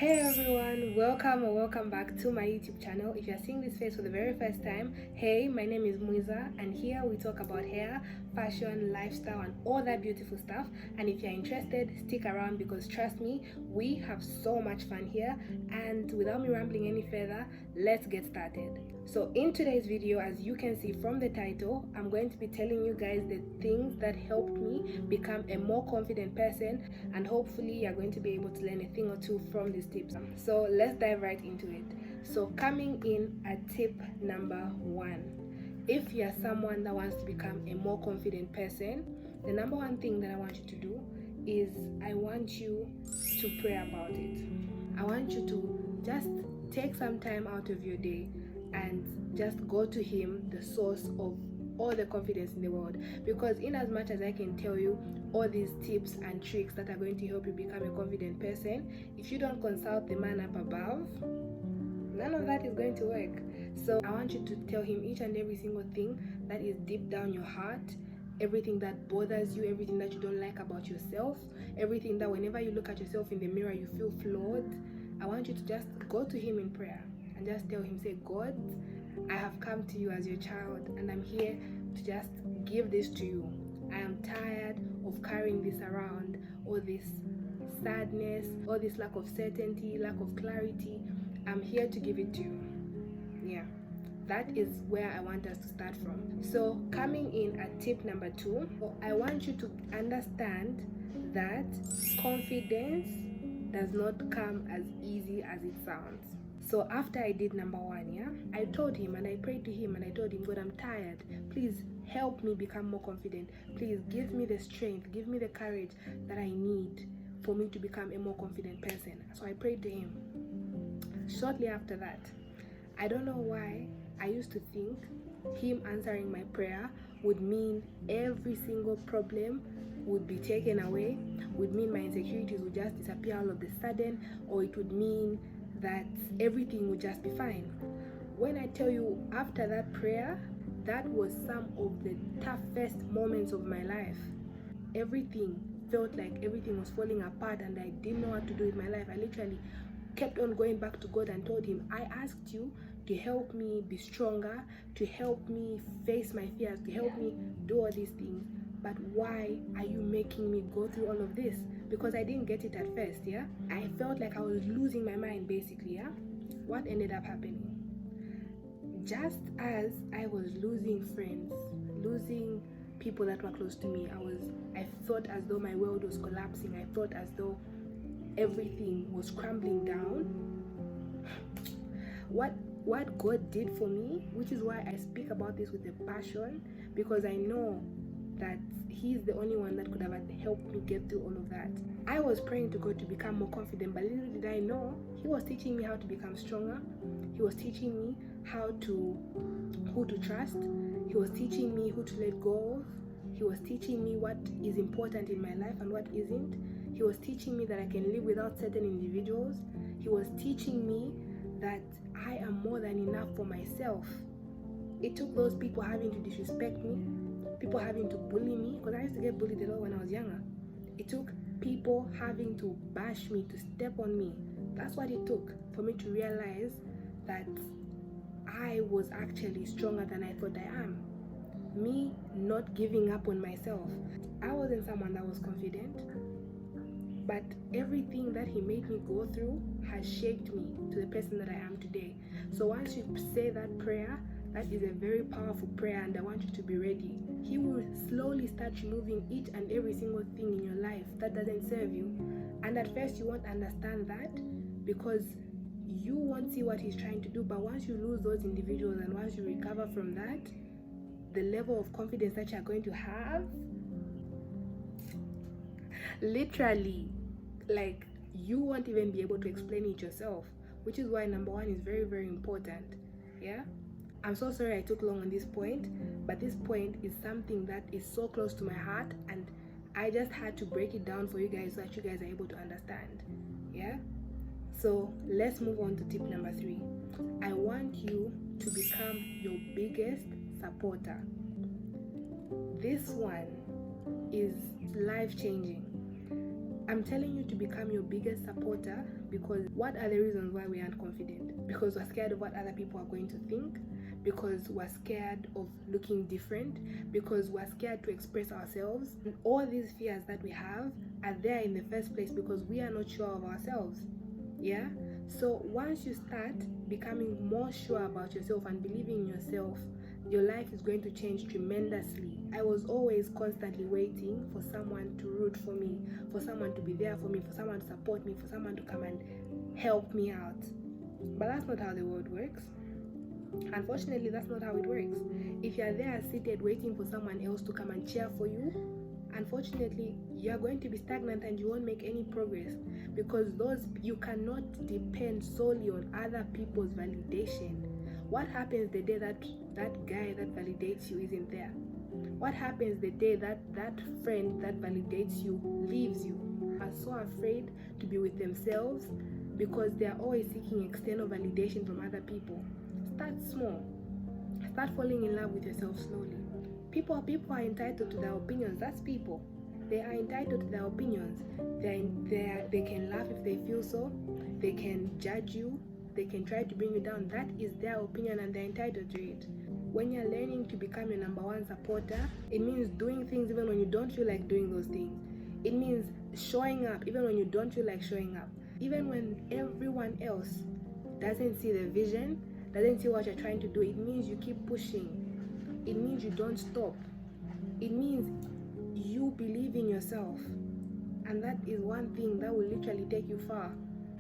Hey everyone, welcome or welcome back to my YouTube channel. If you're seeing this face for the very first time, hey, my name is Muiza and here we talk about hair, fashion, lifestyle and all that beautiful stuff. And if you're interested, stick around because trust me, we have so much fun here. And without me rambling any further, let's get started. So in today's video, as you can see from the title, I'm going to be telling you guys the things that helped me become a more confident person, and hopefully you're going to be able to learn a thing or two from these tips. So let's dive right into it. So coming in at tip number 1, if you're someone that wants to become a more confident person, the number one thing that I want you to do is I want you to pray about it. I want you to just take some time out of your day and just go to him, the source of all the confidence in the world. Because in as much as I can tell you all these tips and tricks that are going to help you become a confident person, if you don't consult the man up above, none of that is going to work. So I want you to tell him each and every single thing that is deep down your heart, everything that bothers you, everything that you don't like about yourself, everything that whenever you look at yourself in the mirror you feel flawed. I want you to just go to him in prayer and just tell him, say, God, I have come to you as your child and I'm here to just give this to you. I am tired of carrying this around, all this sadness, all this lack of certainty, lack of clarity. I'm here to give it to you. Yeah, that is where I want us to start from. So coming in at tip number 2, I want you to understand that confidence does not come as easy as it sounds. So after I did number 1, yeah, I told him and I prayed to him and I told him, God, I'm tired. Please help me become more confident. Please give me the strength, give me the courage that I need for me to become a more confident person. So I prayed to him. Shortly after that, I don't know why, I used to think him answering my prayer would mean every single problem would be taken away, would mean my insecurities would just disappear all of a sudden, or it would mean that everything would just be fine. When I tell you, after that prayer, that was some of the toughest moments of my life. Everything felt like everything was falling apart and I didn't know what to do with my life. I literally kept on going back to God and told him, I asked you to help me be stronger, to help me face my fears, to help me do all these things. But why are you making me go through all of this? Because I didn't get it at first, yeah? I felt like I was losing my mind, basically, yeah? What ended up happening? Just as I was losing friends, losing people that were close to me, I thought as though my world was collapsing. I thought as though everything was crumbling down. What God did for me, which is why I speak about this with a passion, because I know that he's the only one that could have helped me get through all of that. I was praying to God to become more confident, but little did I know he was teaching me how to become stronger. He was teaching me who to trust. He was teaching me who to let go of. He was teaching me what is important in my life and what isn't. He was teaching me that I can live without certain individuals. He was teaching me that I am more than enough for myself. It took those people having to disrespect me, people having to bully me, because I used to get bullied a lot when I was younger. It took people having to bash me, to step on me. That's what it took for me to realize that I was actually stronger than I thought I am. Me not giving up on myself. I wasn't someone that was confident, but everything that he made me go through has shaped me to the person that I am today. So once you say that prayer, that is a very powerful prayer and I want you to be ready. He will slowly start removing each and every single thing in your life that doesn't serve you. And at first you won't understand that because you won't see what he's trying to do. But once you lose those individuals and once you recover from that, the level of confidence that you're going to have, literally, like, you won't even be able to explain it yourself, which is why number 1 is very, very important. Yeah, I'm so sorry I took long on this point, but this point is something that is so close to my heart and I just had to break it down for you guys so that you guys are able to understand. Yeah, so let's move on to tip number 3. I want you to become your biggest supporter. This one is life-changing. I'm telling you to become your biggest supporter, because what are the reasons why we aren't confident? Because we're scared of what other people are going to think, because we're scared of looking different, because we're scared to express ourselves. And all these fears that we have are there in the first place because we are not sure of ourselves. Yeah? So once you start becoming more sure about yourself and believing in yourself, your life is going to change tremendously. I was always constantly waiting for someone to root for me, for someone to be there for me, for someone to support me, for someone to come and help me out. But that's not how the world works. Unfortunately, that's not how it works. If you're there seated waiting for someone else to come and cheer for you, unfortunately, you're going to be stagnant and you won't make any progress, because you cannot depend solely on other people's validation. What happens the day that guy that validates you isn't there? What happens the day that friend that validates you leaves you? Are so afraid to be with themselves because they're always seeking external validation from other people. Start small. Start falling in love with yourself slowly. People are entitled to their opinions. That's people. They are entitled to their opinions. They can laugh if they feel so. They can judge you. They can try to bring you down. That is their opinion and they're entitled to it. When you're learning to become your number one supporter, it means doing things even when you don't feel like doing those things. It means showing up even when you don't feel like showing up. Even when everyone else doesn't see the vision, doesn't see what you're trying to do, it means you keep pushing. It means you don't stop. It means you believe in yourself. And that is one thing that will literally take you far.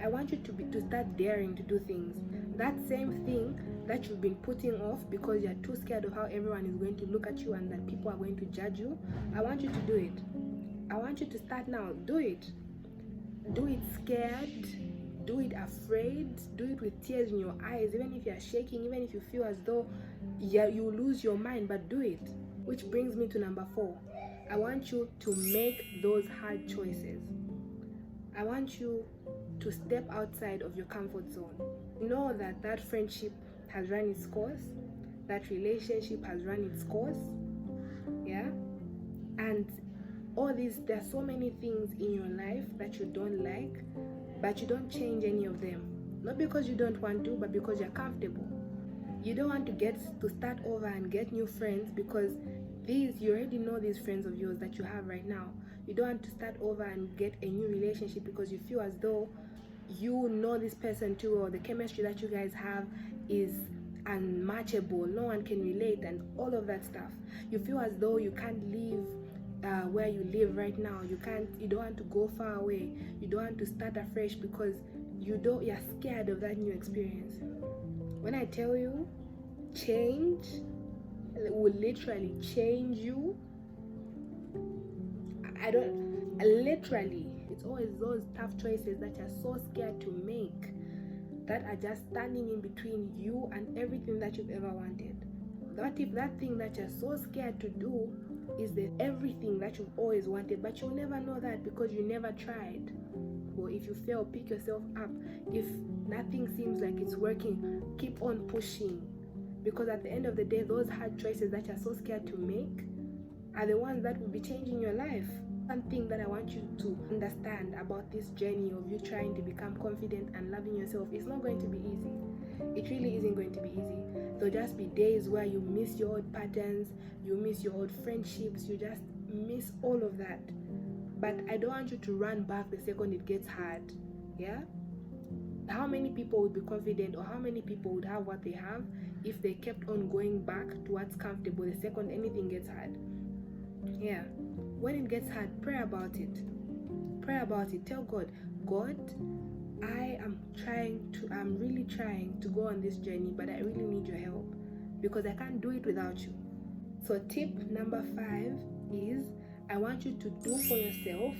I want you to start daring to do things. That same thing that you've been putting off because you're too scared of how everyone is going to look at you and that people are going to judge you, I want you to do it. I want you to start now. Do it. Do it scared. Do it afraid. Do it with tears in your eyes, even if you're shaking, even if you feel as though you lose your mind, but do it. Which brings me to number 4. I want you to make those hard choices. I want you to step outside of your comfort zone. Know that friendship has run its course, that relationship has run its course, yeah? And all these, there are so many things in your life that you don't like, but you don't change any of them. Not because you don't want to, but because you're comfortable. You don't want to start over and get new friends because you already know these friends of yours that you have right now. You don't want to start over and get a new relationship because you feel as though you know this person too, or the chemistry that you guys have is unmatchable. No one can relate and all of that stuff. You feel as though you can't live where you live right now. You don't want to go far away. You don't want to start afresh because you're scared of that new experience. When I tell you change will literally change you, it's always those tough choices that you're so scared to make that are just standing in between you and everything that you've ever wanted. What if that thing that you're so scared to do is the everything that you've always wanted, but you'll never know that because you never tried? Or if you fail, pick yourself up. If nothing seems like it's working, keep on pushing, because at the end of the day, those hard choices that you're so scared to make are the ones that will be changing your life. One thing that I want you to understand about this journey of you trying to become confident and loving yourself, it's not going to be easy. It really isn't going to be easy. There'll just be days where you miss your old patterns, you miss your old friendships, you just miss all of that. But I don't want you to run back the second it gets hard. Yeah? How many people would be confident, or how many people would have what they have if they kept on going back to what's comfortable the second anything gets hard? Yeah. When it gets hard, pray about it. Pray about it. Tell God, I'm really trying to go on this journey, but I really need your help because I can't do it without you. So tip number 5 is, I want you to do for yourself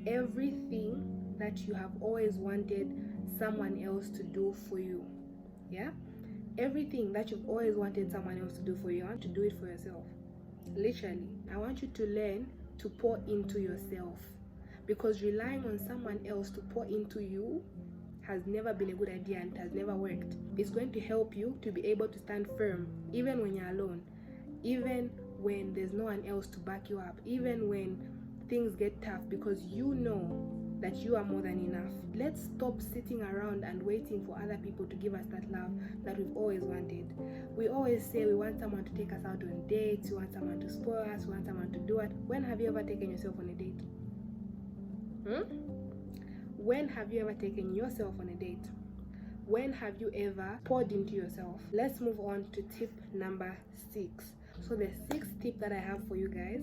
everything that you have always wanted someone else to do for you. Yeah? Everything that you've always wanted someone else to do for you, I want to do it for yourself. Literally, I want you to learn to pour into yourself, because relying on someone else to pour into you has never been a good idea and has never worked. It's going to help you to be able to stand firm even when you're alone, even when there's no one else to back you up, even when things get tough because you know that you are more than enough. Let's stop sitting around and waiting for other people to give us that love that we've always wanted. We always say we want someone to take us out on dates, we want someone to spoil us, we want someone to do it. When have you ever taken yourself on a date? When have you ever taken yourself on a date? When have you ever poured into yourself? Let's move on to tip number 6. So the 6th tip that I have for you guys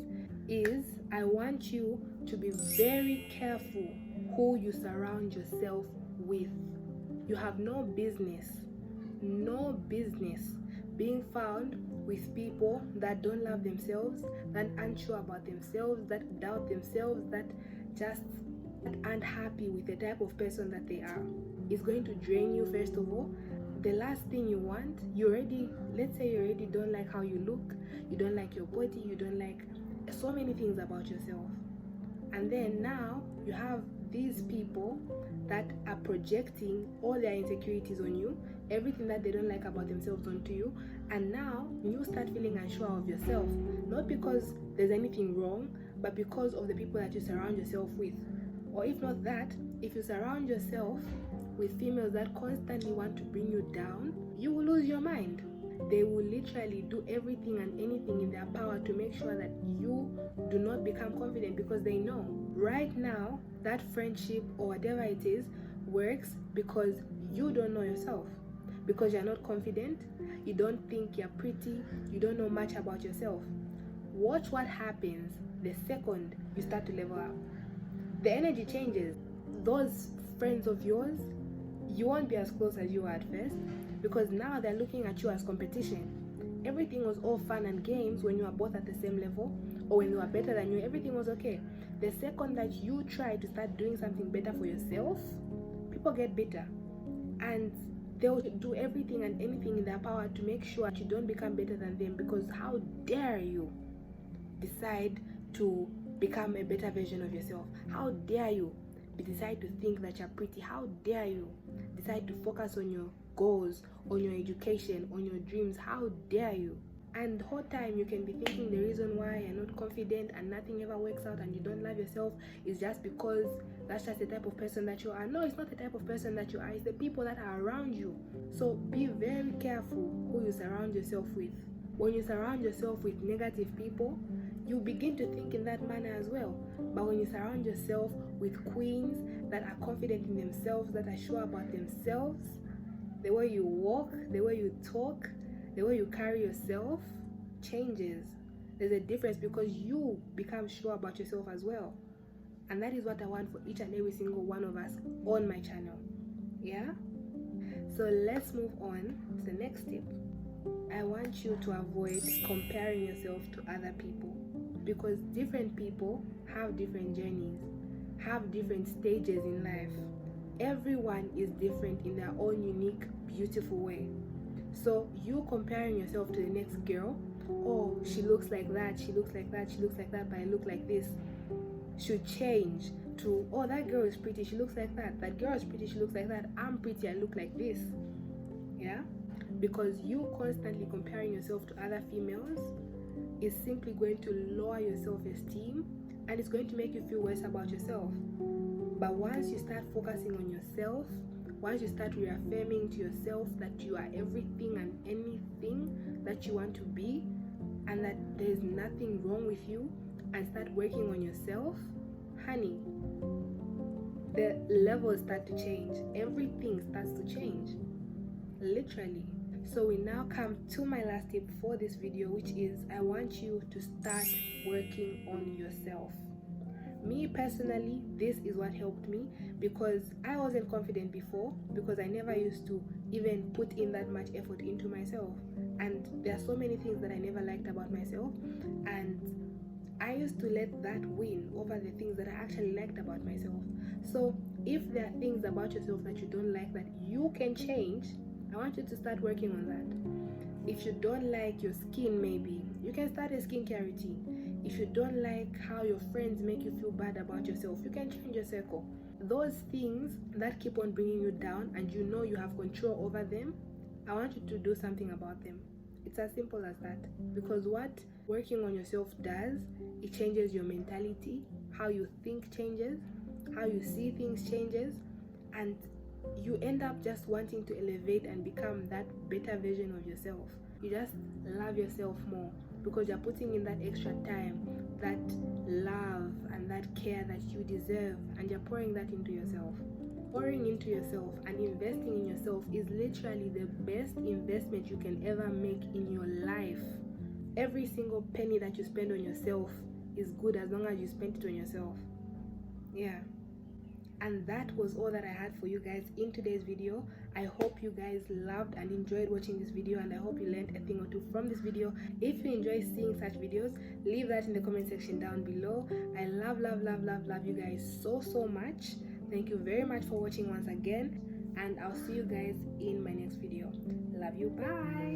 is I want you to be very careful who you surround yourself with. You have no business being found with people that don't love themselves, that aren't sure about themselves, that doubt themselves, that just aren't happy with the type of person that they are. It's going to drain you. First of all, the last thing you want, let's say you already don't like how you look, you don't like your body, you don't like so many things about yourself, and then now you have these people that are projecting all their insecurities on you, everything that they don't like about themselves onto you, and now you start feeling unsure of yourself, not because there's anything wrong, but because of the people that you surround yourself with. Or if not that, if you surround yourself with females that constantly want to bring you down, you will lose your mind. They will literally do everything and anything in their power to make sure that you do not become confident, because they know right now that friendship or whatever it is works because you don't know yourself, because you're not confident, you don't think you're pretty, you don't know much about yourself. Watch what happens the second you start to level up. The energy changes. Those friends of yours, you won't be as close as you were at first, because now they're looking at you as competition. Everything was all fun and games when you were both at the same level, or when you were better than you, everything was okay. The second that you try to start doing something better for yourself, people get bitter, and they'll do everything and anything in their power to make sure that you don't become better than them, because how dare you decide to become a better version of yourself? How dare you decide to think that you're pretty? How dare you decide to focus on your goals, on your education, on your dreams? How dare you? And the whole time you can be thinking the reason why you're not confident and nothing ever works out and you don't love yourself is just because that's just the type of person that you are. No, it's not the type of person that you are, it's the people that are around you. So be very careful who you surround yourself with. When you surround yourself with negative people, you begin to think in that manner as well. But when you surround yourself with queens that are confident in themselves, that are sure about themselves, the way you walk, the way you talk, the way you carry yourself changes. There's a difference because you become sure about yourself as well. And that is what I want for each and every single one of us on my channel. Yeah? So let's move on to the next tip. I want you to avoid comparing yourself to other people, because different people have different journeys, have different stages in life. Everyone is different in their own unique, beautiful way. So you comparing yourself to the next girl, oh, she looks like that, she looks like that, she looks like that, but I look like this, should change to, oh, that girl is pretty, she looks like that, that girl is pretty, she looks like that, I'm pretty, I look like this. Yeah? Because you constantly comparing yourself to other females is simply going to lower your self-esteem, and it's going to make you feel worse about yourself. But once you start focusing on yourself, once you start reaffirming to yourself that you are everything and anything that you want to be, and that there's nothing wrong with you, and start working on yourself, honey, the levels start to change. Everything starts to change, literally. So we now come to my last tip for this video, which is I want you to start working on yourself. Me personally, this is what helped me, because I wasn't confident before, because I never used to even put in that much effort into myself, and there are so many things that I never liked about myself, and I used to let that win over the things that I actually liked about myself. So if there are things about yourself that you don't like that you can change, I want you to start working on that. If you don't like your skin, maybe you can start a skincare routine. If you don't like how your friends make you feel bad about yourself, you can change your circle. Those things that keep on bringing you down and you know you have control over them, I want you to do something about them. It's as simple as that. Because what working on yourself does, it changes your mentality, how you think changes, how you see things changes, and you end up just wanting to elevate and become that better version of yourself. You just love yourself more because you're putting in that extra time, that love and that care that you deserve, and you're pouring that into yourself. Pouring into yourself and investing in yourself is literally the best investment you can ever make in your life. Every single penny that you spend on yourself is good as long as you spend it on yourself. Yeah. And that was all that I had for you guys in today's video. I hope you guys loved and enjoyed watching this video, and I hope you learned a thing or two from this video. If you enjoy seeing such videos, leave that in the comment section down below. I love you guys so much. Thank you very much for watching once again, and I'll see you guys in my next video. Love you. Bye.